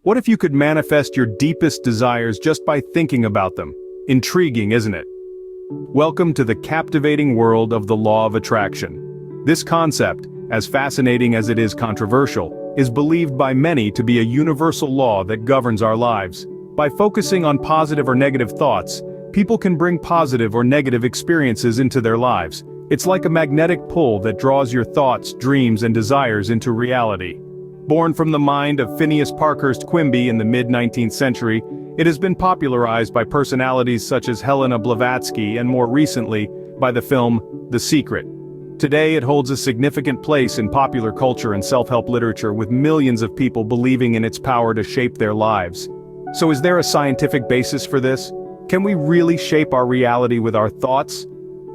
What if you could manifest your deepest desires just by thinking about them? Intriguing, isn't it? Welcome to the captivating world of the law of attraction. This concept, as fascinating as it is controversial, is believed by many to be a universal law that governs our lives. By focusing on positive or negative thoughts, people can bring positive or negative experiences into their lives. It's like a magnetic pull that draws your thoughts, dreams, and desires into reality. Born from the mind of Phineas Parkhurst Quimby in the mid-19th century, it has been popularized by personalities such as Helena Blavatsky and more recently, by the film The Secret. Today it holds a significant place in popular culture and self-help literature, with millions of people believing in its power to shape their lives. So is there a scientific basis for this? Can we really shape our reality with our thoughts?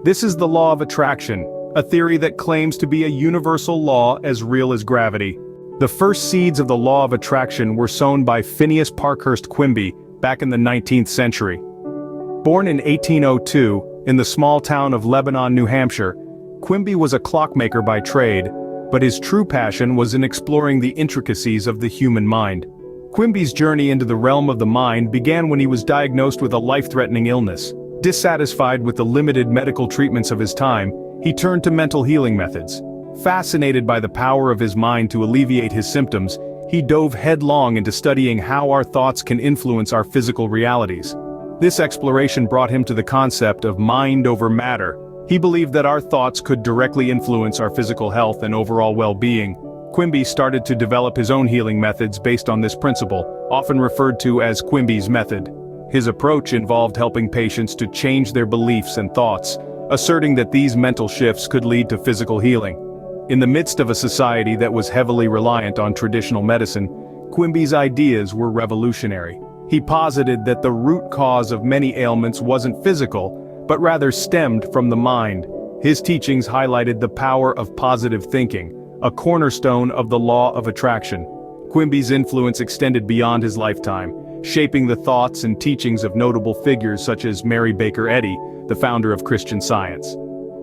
This is the law of attraction, a theory that claims to be a universal law as real as gravity. The first seeds of the law of attraction were sown by Phineas Parkhurst Quimby back in the 19th century. Born in 1802, in the small town of Lebanon, New Hampshire, Quimby was a clockmaker by trade, but his true passion was in exploring the intricacies of the human mind. Quimby's journey into the realm of the mind began when he was diagnosed with a life-threatening illness. Dissatisfied with the limited medical treatments of his time, he turned to mental healing methods. Fascinated by the power of his mind to alleviate his symptoms, he dove headlong into studying how our thoughts can influence our physical realities. This exploration brought him to the concept of mind over matter. He believed that our thoughts could directly influence our physical health and overall well-being. Quimby started to develop his own healing methods based on this principle, often referred to as Quimby's method. His approach involved helping patients to change their beliefs and thoughts, asserting that these mental shifts could lead to physical healing. In the midst of a society that was heavily reliant on traditional medicine, Quimby's ideas were revolutionary. He posited that the root cause of many ailments wasn't physical, but rather stemmed from the mind. His teachings highlighted the power of positive thinking, a cornerstone of the law of attraction. Quimby's influence extended beyond his lifetime, shaping the thoughts and teachings of notable figures such as Mary Baker Eddy, the founder of Christian Science.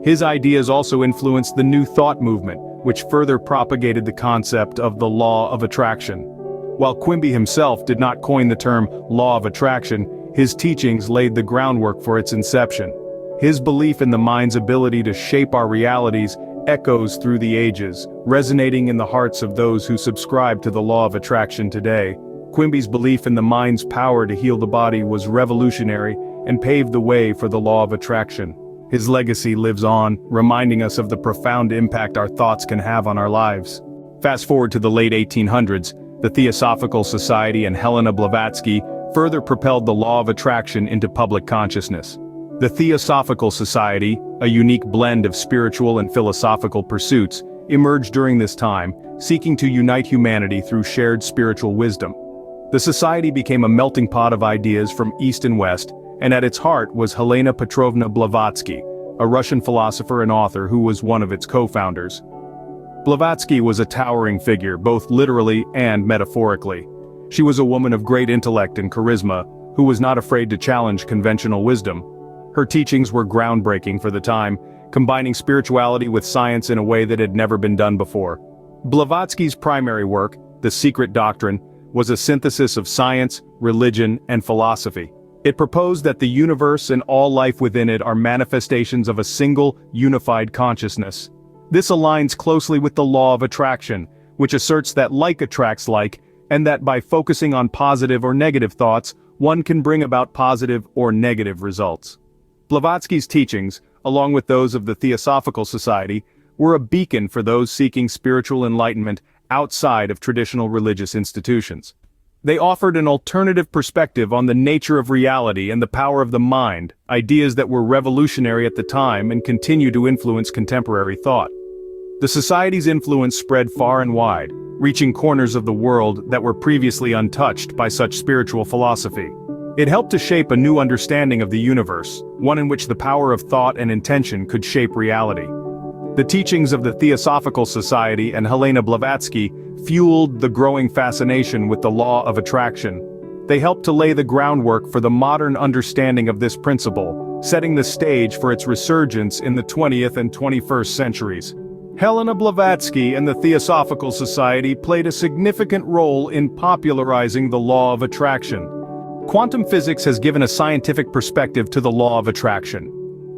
His ideas also influenced the New Thought movement, which further propagated the concept of the law of attraction. While Quimby himself did not coin the term law of attraction, his teachings laid the groundwork for its inception. His belief in the mind's ability to shape our realities echoes through the ages, resonating in the hearts of those who subscribe to the law of attraction today. Quimby's belief in the mind's power to heal the body was revolutionary and paved the way for the law of attraction. His legacy lives on, reminding us of the profound impact our thoughts can have on our lives. Fast forward to the late 1800s, the Theosophical Society and Helena Blavatsky further propelled the law of attraction into public consciousness. The Theosophical Society, a unique blend of spiritual and philosophical pursuits, emerged during this time, seeking to unite humanity through shared spiritual wisdom. The society became a melting pot of ideas from East and West, and at its heart was Helena Petrovna Blavatsky, a Russian philosopher and author who was one of its co-founders. Blavatsky was a towering figure, both literally and metaphorically. She was a woman of great intellect and charisma, who was not afraid to challenge conventional wisdom. Her teachings were groundbreaking for the time, combining spirituality with science in a way that had never been done before. Blavatsky's primary work, The Secret Doctrine, was a synthesis of science, religion, and philosophy. It proposed that the universe and all life within it are manifestations of a single, unified consciousness. This aligns closely with the law of attraction, which asserts that like attracts like, and that by focusing on positive or negative thoughts, one can bring about positive or negative results. Blavatsky's teachings, along with those of the Theosophical Society, were a beacon for those seeking spiritual enlightenment outside of traditional religious institutions. They offered an alternative perspective on the nature of reality and the power of the mind, ideas that were revolutionary at the time and continue to influence contemporary thought. The Society's influence spread far and wide, reaching corners of the world that were previously untouched by such spiritual philosophy. It helped to shape a new understanding of the universe, one in which the power of thought and intention could shape reality. The teachings of the Theosophical Society and Helena Blavatsky fueled the growing fascination with the law of attraction. They helped to lay the groundwork for the modern understanding of this principle, setting the stage for its resurgence in the 20th and 21st centuries. Helena Blavatsky and the Theosophical Society played a significant role in popularizing the law of attraction. Quantum physics has given a scientific perspective to the law of attraction.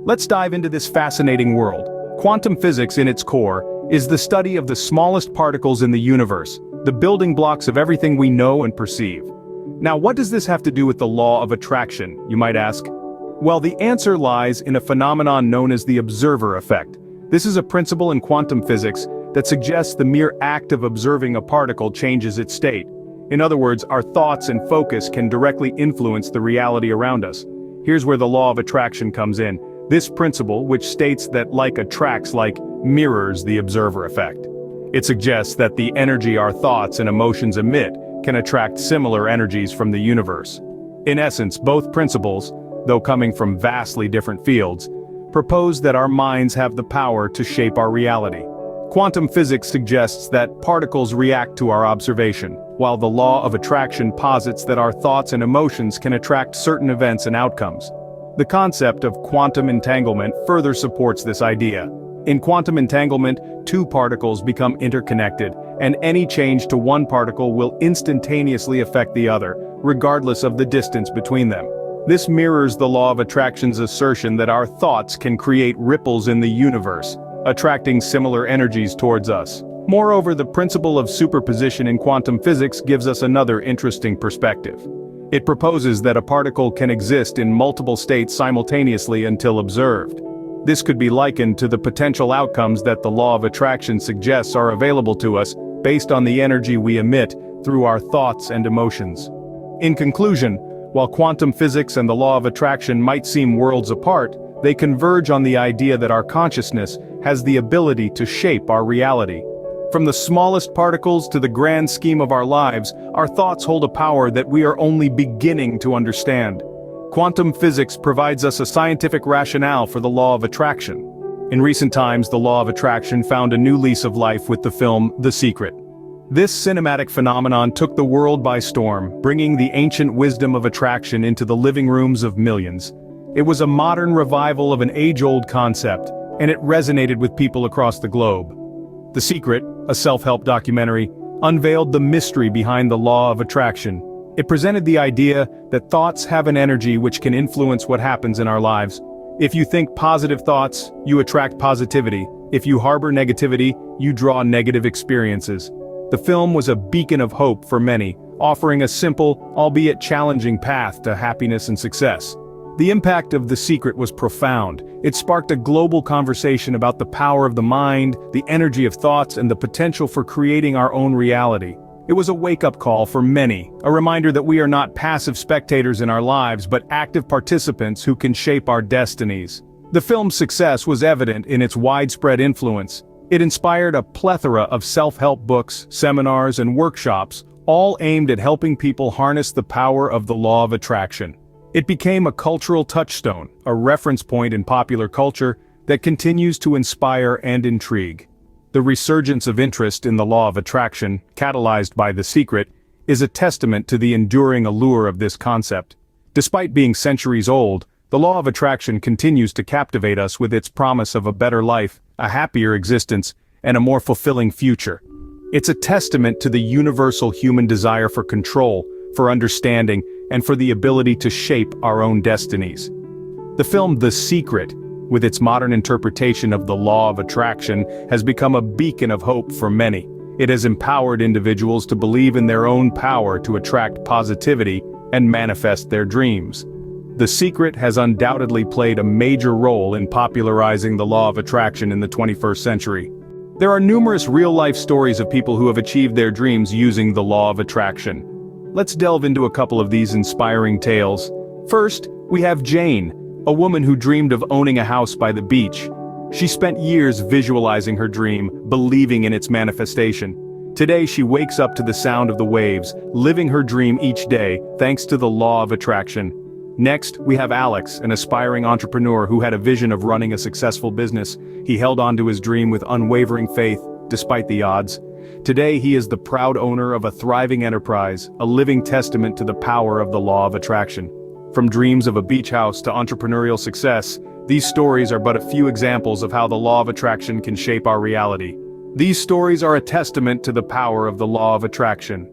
Let's dive into this fascinating world. Quantum physics, in its core, is the study of the smallest particles in the universe, the building blocks of everything we know and perceive. Now, what does this have to do with the law of attraction, you might ask? Well, the answer lies in a phenomenon known as the observer effect. This is a principle in quantum physics that suggests the mere act of observing a particle changes its state. In other words, our thoughts and focus can directly influence the reality around us. Here's where the law of attraction comes in. This principle, which states that like attracts like, mirrors the observer effect. It suggests that the energy our thoughts and emotions emit can attract similar energies from the universe. In essence, both principles, though coming from vastly different fields, propose that our minds have the power to shape our reality. Quantum physics suggests that particles react to our observation, while the law of attraction posits that our thoughts and emotions can attract certain events and outcomes. The concept of quantum entanglement further supports this idea. In quantum entanglement, two particles become interconnected, and any change to one particle will instantaneously affect the other, regardless of the distance between them. This mirrors the law of attraction's assertion that our thoughts can create ripples in the universe, attracting similar energies towards us. Moreover, the principle of superposition in quantum physics gives us another interesting perspective. It proposes that a particle can exist in multiple states simultaneously until observed. This could be likened to the potential outcomes that the law of attraction suggests are available to us based on the energy we emit through our thoughts and emotions. In conclusion, while quantum physics and the law of attraction might seem worlds apart, they converge on the idea that our consciousness has the ability to shape our reality. From the smallest particles to the grand scheme of our lives, our thoughts hold a power that we are only beginning to understand. Quantum physics provides us a scientific rationale for the law of attraction. In recent times, the law of attraction found a new lease of life with the film The Secret. This cinematic phenomenon took the world by storm, bringing the ancient wisdom of attraction into the living rooms of millions. It was a modern revival of an age-old concept, and it resonated with people across the globe. The Secret, a self-help documentary, unveiled the mystery behind the law of attraction. It presented the idea that thoughts have an energy which can influence what happens in our lives. If you think positive thoughts, you attract positivity. If you harbor negativity, you draw negative experiences. The film was a beacon of hope for many, offering a simple, albeit challenging path to happiness and success. The impact of The Secret was profound. It sparked a global conversation about the power of the mind, the energy of thoughts, and the potential for creating our own reality. It was a wake-up call for many, a reminder that we are not passive spectators in our lives but active participants who can shape our destinies. The film's success was evident in its widespread influence. It inspired a plethora of self-help books, seminars, and workshops, all aimed at helping people harness the power of the law of attraction. It became a cultural touchstone, a reference point in popular culture that continues to inspire and intrigue. The resurgence of interest in the law of attraction, catalyzed by The Secret, is a testament to the enduring allure of this concept. Despite being centuries old, the law of attraction continues to captivate us with its promise of a better life, a happier existence, and a more fulfilling future. It's a testament to the universal human desire for control, for understanding, and for the ability to shape our own destinies. The film The Secret, with its modern interpretation of the law of attraction, has become a beacon of hope for many. It has empowered individuals to believe in their own power to attract positivity and manifest their dreams. The Secret has undoubtedly played a major role in popularizing the law of attraction in the 21st century. There are numerous real-life stories of people who have achieved their dreams using the law of attraction. Let's delve into a couple of these inspiring tales. First, we have Jane, a woman who dreamed of owning a house by the beach. She spent years visualizing her dream, believing in its manifestation. Today she wakes up to the sound of the waves, living her dream each day, thanks to the law of attraction. Next, we have Alex, an aspiring entrepreneur who had a vision of running a successful business. He held on to his dream with unwavering faith, despite the odds. Today he is the proud owner of a thriving enterprise, a living testament to the power of the law of attraction. From dreams of a beach house to entrepreneurial success, These stories are but a few examples of how the law of attraction can shape our reality. These stories are a testament to the power of the law of attraction,